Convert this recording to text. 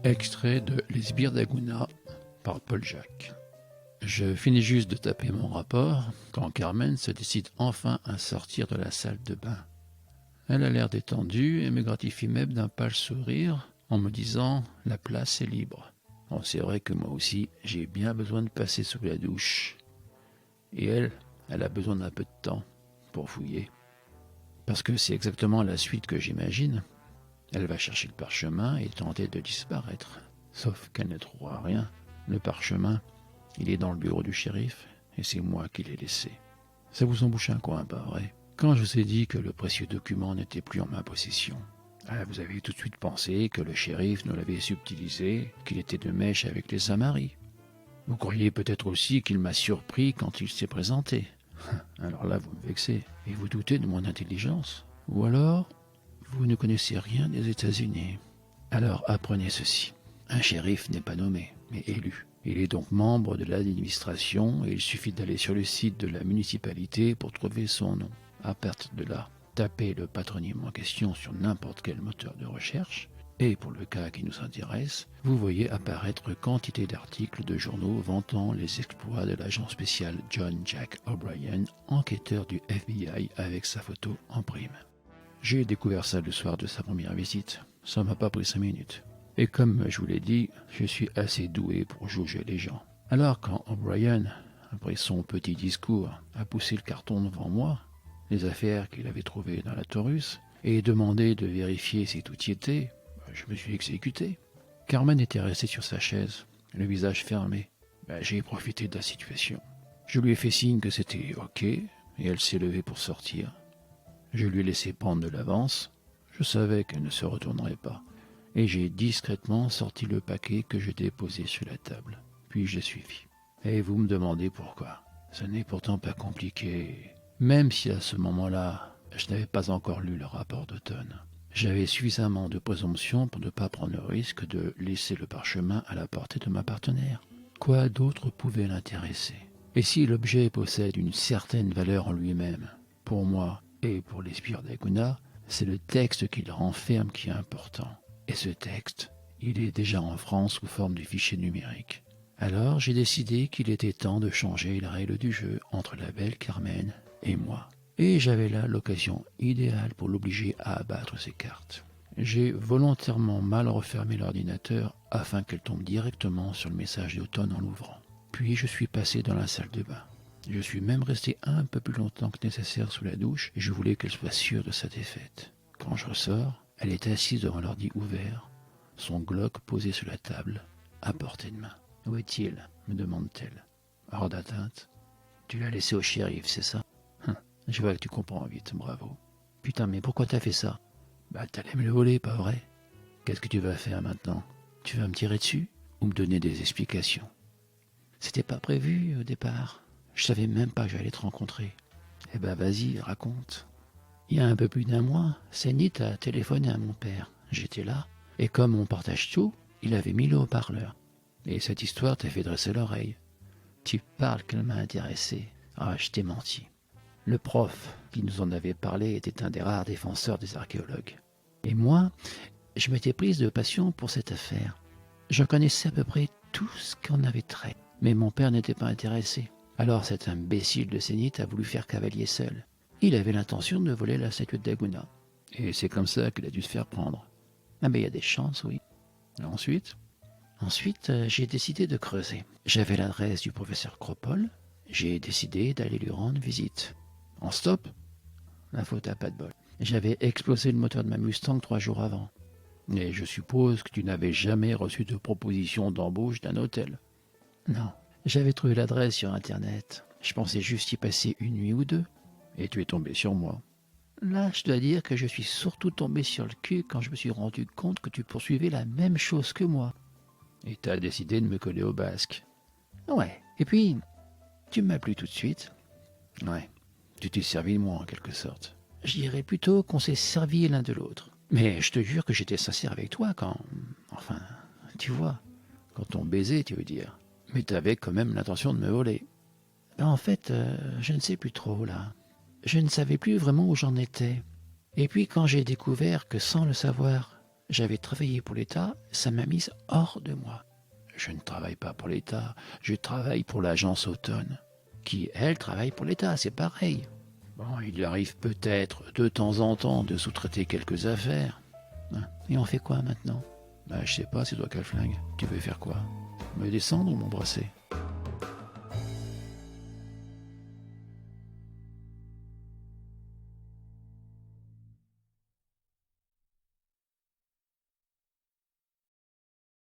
Extrait de Les Sbires d'Aguna par Paul Jacques. Je finis juste de taper mon rapport quand Carmen se décide enfin à sortir de la salle de bain. Elle a l'air détendue et me gratifie même d'un pâle sourire en me disant « la place est libre ». Bon, c'est vrai que moi aussi, j'ai bien besoin de passer sous la douche. Et elle a besoin d'un peu de temps pour fouiller. Parce que c'est exactement la suite que j'imagine. Elle va chercher le parchemin et tenter de disparaître. Sauf qu'elle ne trouvera rien. Le parchemin, il est dans le bureau du shérif et c'est moi qui l'ai laissé. Ça vous embouche un coin, pas vrai? Quand je vous ai dit que le précieux document n'était plus en ma possession, vous avez tout de suite pensé que le shérif nous l'avait subtilisé, qu'il était de mèche avec les Samaris. Vous croyez peut-être aussi qu'il m'a surpris quand il s'est présenté. Alors là, vous me vexez et vous doutez de mon intelligence. Ou alors, vous ne connaissez rien des États-Unis. Alors apprenez ceci. Un shérif n'est pas nommé, mais élu. Il est donc membre de l'administration et il suffit d'aller sur le site de la municipalité pour trouver son nom. À partir de là, tapez le patronyme en question sur n'importe quel moteur de recherche et pour le cas qui nous intéresse, vous voyez apparaître quantité d'articles de journaux vantant les exploits de l'agent spécial John Jack O'Brien, enquêteur du FBI avec sa photo en prime. J'ai découvert ça le soir de sa première visite. Ça m'a pas pris 5 minutes. Et comme je vous l'ai dit, je suis assez doué pour juger les gens. Alors quand O'Brien, après son petit discours, a poussé le carton devant moi, les affaires qu'il avait trouvées dans la Taurus, et demandé de vérifier si tout y était, je me suis exécuté. Carmen était restée sur sa chaise, le visage fermé. J'ai profité de la situation. Je lui ai fait signe que c'était OK, et elle s'est levée pour sortir. Je lui ai laissé prendre de l'avance. Je savais qu'elle ne se retournerait pas. Et j'ai discrètement sorti le paquet que je déposais sur la table. Puis je l'ai suivi. Et vous me demandez pourquoi. Ce n'est pourtant pas compliqué. Même si à ce moment-là, je n'avais pas encore lu le rapport d'automne. J'avais suffisamment de présomption pour ne pas prendre le risque de laisser le parchemin à la portée de ma partenaire. Quoi d'autre pouvait l'intéresser? Et si l'objet possède une certaine valeur en lui-même, pour moi et pour les sbires d'Aguna, c'est le texte qu'il renferme qui est important. Et ce texte, il est déjà en France sous forme de fichier numérique. Alors j'ai décidé qu'il était temps de changer les règles du jeu entre la belle Carmen et moi. Et j'avais là l'occasion idéale pour l'obliger à abattre ses cartes. J'ai volontairement mal refermé l'ordinateur afin qu'elle tombe directement sur le message d'automne en l'ouvrant. Puis je suis passé dans la salle de bain. Je suis même resté un peu plus longtemps que nécessaire sous la douche et je voulais qu'elle soit sûre de sa défaite. Quand je ressors, elle est assise devant l'ordi ouvert, son Glock posé sur la table, à portée de main. « Où est-il » me demande-t-elle. « Hors d'atteinte. »« Tu l'as laissé au shérif, c'est ça ?»« Je vois que tu comprends vite, bravo. »« Putain, mais pourquoi t'as fait ça ?»« T'allais me le voler, pas vrai ? Qu'est-ce que tu vas faire maintenant ? Tu vas me tirer dessus ou me donner des explications ? C'était pas prévu au départ. Je savais même pas que j'allais te rencontrer. Vas-y, raconte. » Il y a un peu plus d'un mois, Zenith a téléphoné à mon père. J'étais là. Et comme on partage tout, il avait mis le haut-parleur. Et cette histoire t'a fait dresser l'oreille. Tu parles qu'elle m'a intéressé. Je t'ai menti. Le prof qui nous en avait parlé était un des rares défenseurs des archéologues. Et moi, je m'étais prise de passion pour cette affaire. Je connaissais à peu près tout ce qu'on avait trait. Mais mon père n'était pas intéressé. Alors cet imbécile de Zenith a voulu faire cavalier seul. Il avait l'intention de voler la statue d'Aguna. Et c'est comme ça qu'il a dû se faire prendre. Il y a des chances, oui. Et ensuite, j'ai décidé de creuser. J'avais l'adresse du professeur Cropole. J'ai décidé d'aller lui rendre visite. En stop, la faute à pas de bol. J'avais explosé le moteur de ma Mustang 3 jours avant. Et je suppose que tu n'avais jamais reçu de proposition d'embauche d'un hôtel. Non, j'avais trouvé l'adresse sur Internet. Je pensais juste y passer une nuit ou deux. Et tu es tombé sur moi. Là, je dois dire que je suis surtout tombé sur le cul quand je me suis rendu compte que tu poursuivais la même chose que moi. Et t'as décidé de me coller au basque. Ouais, et puis, tu m'as plu tout de suite. Ouais, tu t'es servi de moi en quelque sorte. Je dirais plutôt qu'on s'est servi l'un de l'autre. Mais je te jure que j'étais sincère avec toi quand... Enfin, tu vois, quand on baisait, tu veux dire. Mais t'avais quand même l'intention de me voler. En fait, je ne sais plus trop, là. Je ne savais plus vraiment où j'en étais. Et puis quand j'ai découvert que sans le savoir, J'avais travaillé pour l'État, ça m'a mise hors de moi. Je ne travaille pas pour l'État, je travaille pour l'agence Automne, qui, elle, travaille pour l'État, c'est pareil. Bon, il arrive peut-être de temps en temps de sous-traiter quelques affaires. Hein. Et on fait quoi maintenant? Je sais pas, c'est toi qui as le flingue. Tu veux faire quoi? Me descendre ou m'embrasser?